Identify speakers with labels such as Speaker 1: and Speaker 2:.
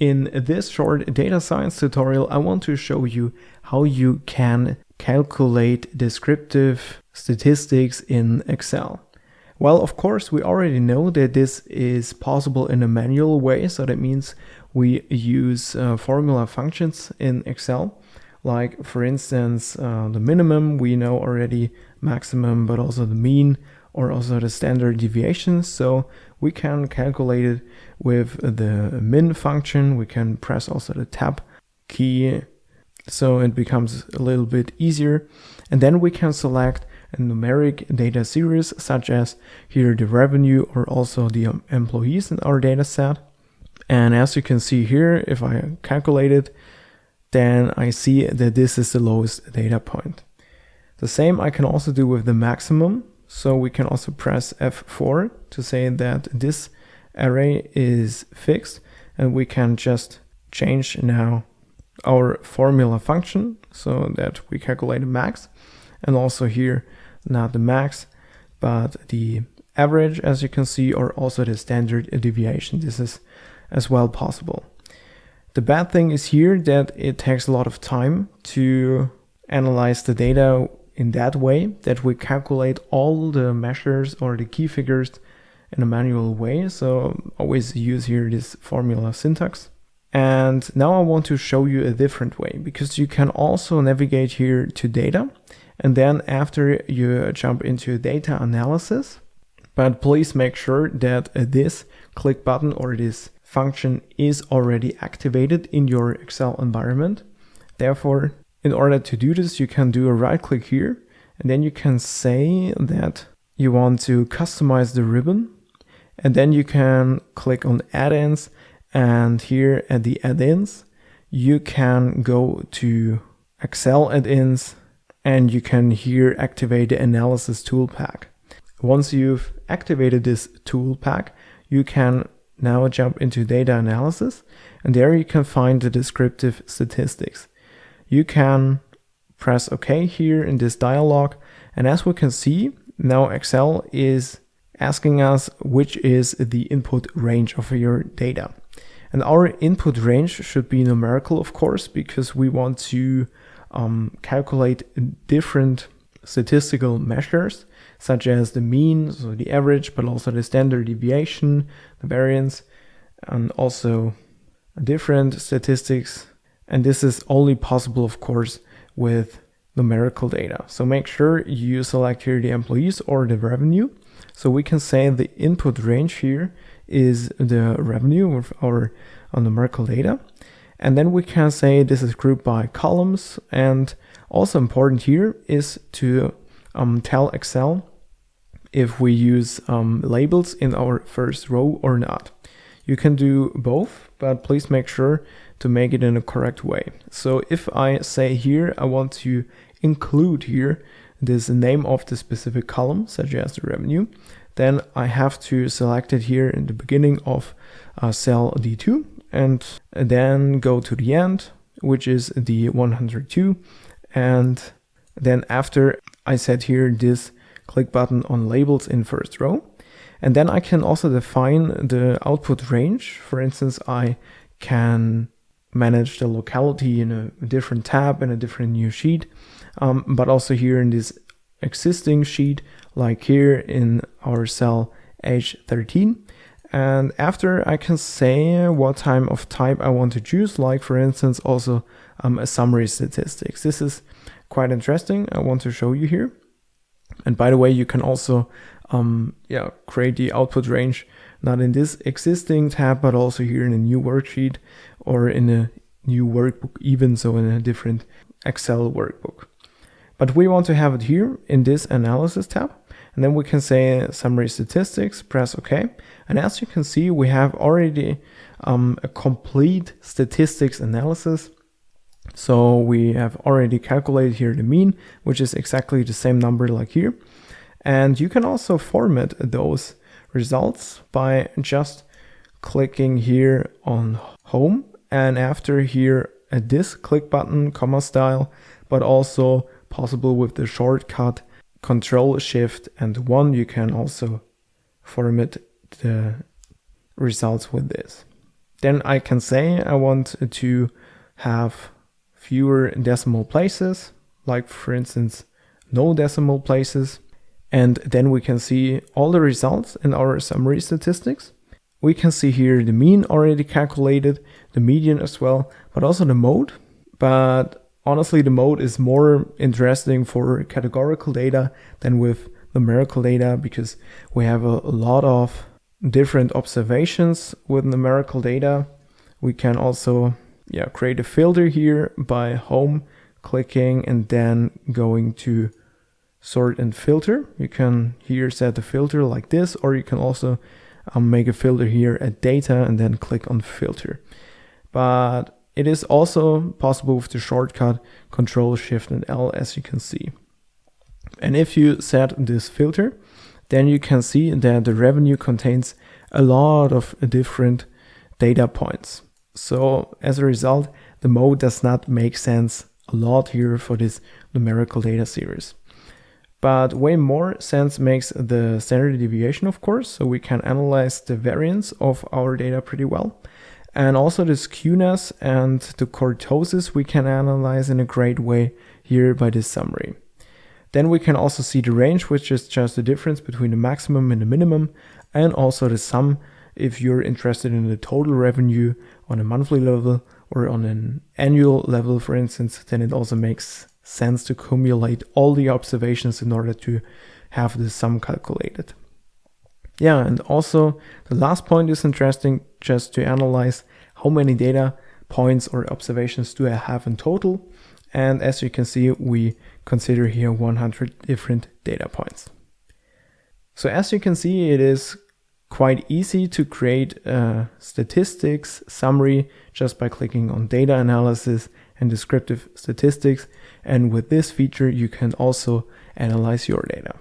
Speaker 1: In this short data science tutorial, I want to show you how you can calculate descriptive statistics in Excel. Well, of course, we already know that this is possible in a manual way. So that means we use formula functions in Excel. Like, for instance, the minimum, we know already, maximum, but also the mean, or also the standard deviation. So we can calculate it with the min function. We can press also the tab key, so it becomes a little bit easier. And then we can select a numeric data series, such as here the revenue or also the employees in our data set. And as you can see here, if I calculate it, then I see that this is the lowest data point. The same I can also do with the maximum. So we can also press F4 to say that this array is fixed, and we can just change now our formula function so that we calculate the max, and also here not the max but the average, as you can see, or also the standard deviation. This is as well possible. The bad thing is here that it takes a lot of time to analyze the data in that way, that we calculate all the measures or the key figures in a manual way. So always use here this formula syntax. And now I want to show you a different way, because you can also navigate here to data, and then after you jump into data analysis. But please make sure that this click button or this function is already activated in your Excel environment. Therefore, in order to do this, you can do a right click here, and then you can say that you want to customize the ribbon, and then you can click on add-ins, and here at the add-ins, you can go to Excel add-ins, and you can here activate the analysis tool pack. Once you've activated this tool pack, you can now jump into data analysis, and there you can find the descriptive statistics. You can press OK here in this dialog, and as we can see, now Excel is asking us which is the input range of your data. And our input range should be numerical, of course, because we want to calculate different statistical measures, such as the mean, so the average, but also the standard deviation, the variance, and also different statistics. And this is only possible, of course, with numerical data. So make sure you select here the employees or the revenue. So we can say the input range here is the revenue of our numerical data. And then we can say this is grouped by columns. And also important here is to tell Excel if we use labels in our first row or not. You can do both, but please make sure to make it in a correct way. So if I say here, I want to include here this name of the specific column, such as the revenue, then I have to select it here in the beginning of cell D2, and then go to the end, which is the 102. And then after I set here this click button on labels in first row. And then I can also define the output range. For instance, I can manage the locality in a different tab, in a different new sheet, but also here in this existing sheet, like here in our cell H13. And after I can say what time of type I want to choose, like for instance also a summary statistics. This is quite interesting. I want to show you here. And by the way, you can also create the output range, not in this existing tab, but also here in a new worksheet or in a new workbook even, so in a different Excel workbook. But we want to have it here in this analysis tab. And then we can say summary statistics, press OK. And as you can see, we have already a complete statistics analysis. So we have already calculated here the mean, which is exactly the same number like here. And you can also format those results by just clicking here on home, and after here at this click button, comma style, but also possible with the shortcut Control Shift and 1, you can also format the results with this. Then I can say I want to have fewer decimal places, like for instance, no decimal places. And then we can see all the results in our summary statistics. We can see here the mean already calculated, the median as well, but also the mode. But honestly, the mode is more interesting for categorical data than with numerical data, because we have a lot of different observations with numerical data. We can also create a filter here by home clicking and then going to sort and filter. You can here set the filter like this, or you can also make a filter here at data and then click on filter. But it is also possible with the shortcut Ctrl+Shift+L, as you can see. And if you set this filter, then you can see that the revenue contains a lot of different data points. So as a result, the mode does not make sense a lot here for this numerical data series. But way more sense makes the standard deviation, of course, so we can analyze the variance of our data pretty well. And also the skewness and the kurtosis we can analyze in a great way here by this summary. Then we can also see the range, which is just the difference between the maximum and the minimum, and also the sum if you're interested in the total revenue on a monthly level or on an annual level, for instance. Then it also makes sense to cumulate all the observations in order to have the sum calculated. Yeah, and also the last point is interesting, just to analyze how many data points or observations do I have in total. And as you can see, we consider here 100 different data points. So as you can see, it is quite easy to create a statistics summary just by clicking on data analysis and descriptive statistics. And with this feature, you can also analyze your data.